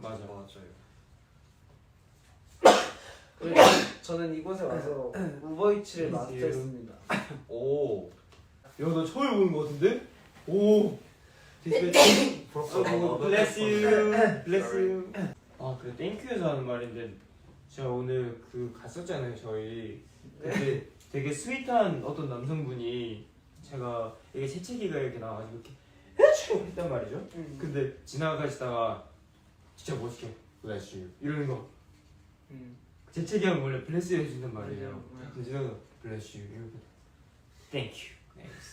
맞아요. 그리고 저는 이곳에 와서 우버이츠를 마스터했습니다. 오. 야, 나 처음 보는 거 같은데? 오. bless bless you. 아, 그래 땡큐에서 하는 말인데 제가 오늘 그 갔었잖아요 저희. 근데 되게 스윗한 어떤 남성분이 제가 이게 재채기가 이렇게 나와가지고 이렇게 했단 말이죠. 근데 지나가시다가 진짜 멋있게 bless you 이러는 거. 재채기하면 원래 bless you 해준단 말이에요. 근데 지나가 bless you 이러고 thank you.